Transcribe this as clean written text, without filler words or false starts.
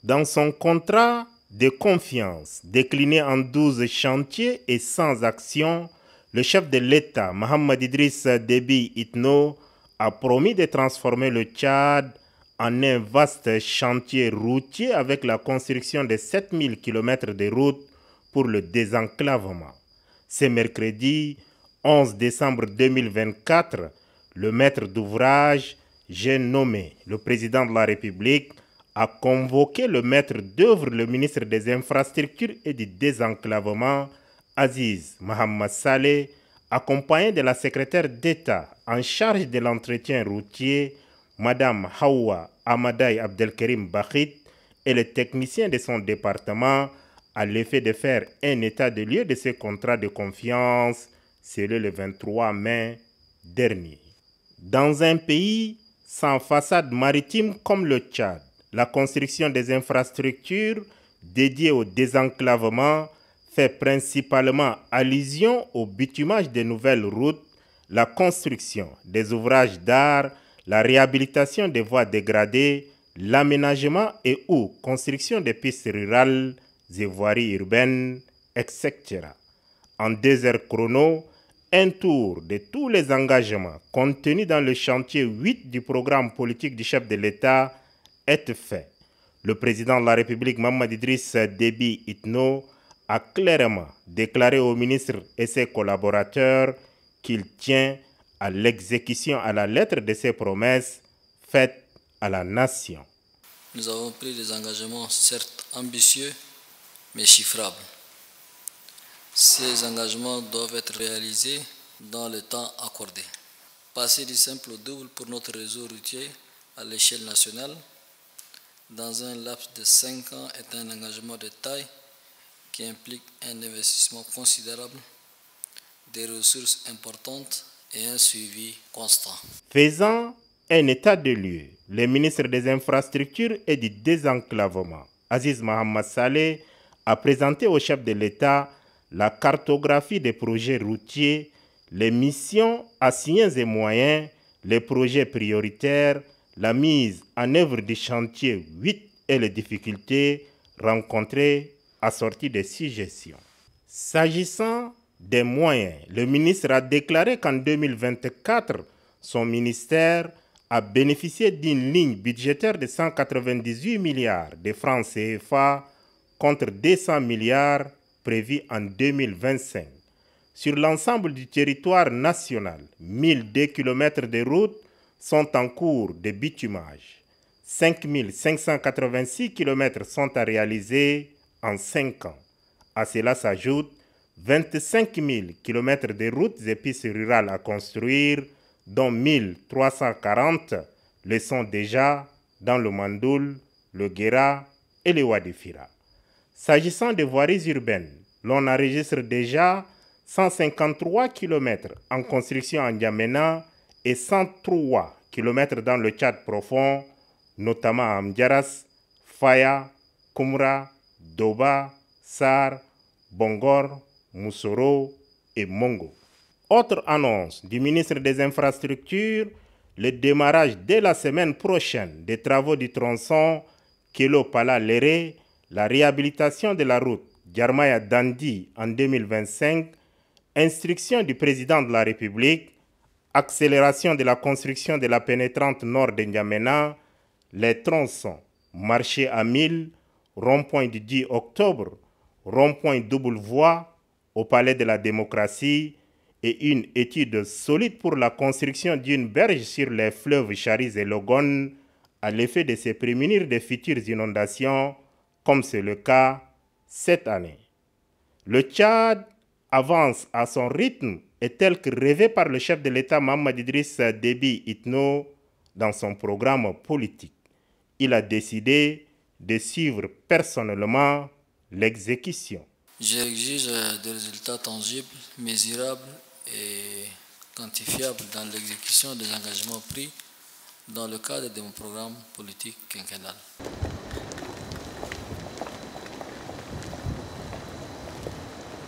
Dans son contrat de confiance, décliné en 12 chantiers et 100 actions, le chef de l'État, Mohamed Idriss Déby Itno, a promis de transformer le Tchad en un vaste chantier routier avec la construction de 7000 km de routes pour le désenclavement. Ce mercredi 11 décembre 2024, le maître d'ouvrage, j'ai nommé le président de la République, a convoqué le maître d'œuvre, le ministre des Infrastructures et du Désenclavement, Aziz Mohamed Saleh, accompagné de la secrétaire d'État en charge de l'entretien routier, Madame Hawa Ahmadaï Abdelkerim Bakhit, et les techniciens de son département, à l'effet de faire un état de lieu de ce contrat de confiance, scellé le 23 mai dernier. Dans un pays sans façade maritime comme le Tchad, la construction des infrastructures dédiées au désenclavement fait principalement allusion au bitumage de nouvelles routes, la construction des ouvrages d'art, la réhabilitation des voies dégradées, l'aménagement et ou construction des pistes rurales, des voiries urbaines, etc. En 2 heures chrono, un tour de tous les engagements contenus dans le chantier 8 du programme politique du chef de l'État est fait. Le président de la République, Mohamed Idriss Déby Itno, a clairement déclaré au ministre et ses collaborateurs qu'il tient à l'exécution à la lettre de ses promesses faites à la nation. Nous avons pris des engagements certes ambitieux, mais chiffrables. Ces engagements doivent être réalisés dans le temps accordé. Passer du simple au double pour notre réseau routier à l'échelle nationale dans un laps de 5 ans est un engagement de taille qui implique un investissement considérable, des ressources importantes et un suivi constant. Faisant un état de lieu, le ministre des Infrastructures et du Désenclavement, Aziz Mohamed Saleh, a présenté au chef de l'État la cartographie des projets routiers, les missions, assignés et moyens, les projets prioritaires, la mise en œuvre du chantier 8 et les difficultés rencontrées assorties de suggestions. S'agissant des moyens, le ministre a déclaré qu'en 2024, son ministère a bénéficié d'une ligne budgétaire de 198 milliards de francs CFA contre 200 milliards prévus en 2025. Sur l'ensemble du territoire national, 1002 km de routes sont en cours de bitumage. 5586 km sont à réaliser en 5 ans. À cela s'ajoutent 25 000 km de routes et pistes rurales à construire, dont 1340 le sont déjà dans le Mandoul, le Guéra et le Wadifira. S'agissant des voiries urbaines, l'on enregistre déjà 153 km en construction en N'Djamena et 103 km dans le Tchad profond, notamment à Mdiaras, Faya, Koumra, Doba, Sar, Bongor, Moussoro et Mongo. Autre annonce du ministre des Infrastructures, le démarrage dès la semaine prochaine des travaux du tronçon Kelo-Pala-Léré, la réhabilitation de la route Djarmaya-Dandi en 2025, instruction du président de la République, accélération de la construction de la pénétrante nord de N'Djamena, les tronçons marché à 1000, rond-point du 10 octobre, rond-point double voie au Palais de la Démocratie et une étude solide pour la construction d'une berge sur les fleuves Charis et Logone à l'effet de se prémunir des futures inondations, comme c'est le cas cette année. Le Tchad avance à son rythme et tel que rêvé par le chef de l'État Mohamed Idriss Déby Itno dans son programme politique. Il a décidé de suivre personnellement l'exécution. J'exige des résultats tangibles, mesurables et quantifiables dans l'exécution des engagements pris dans le cadre de mon programme politique quinquennal.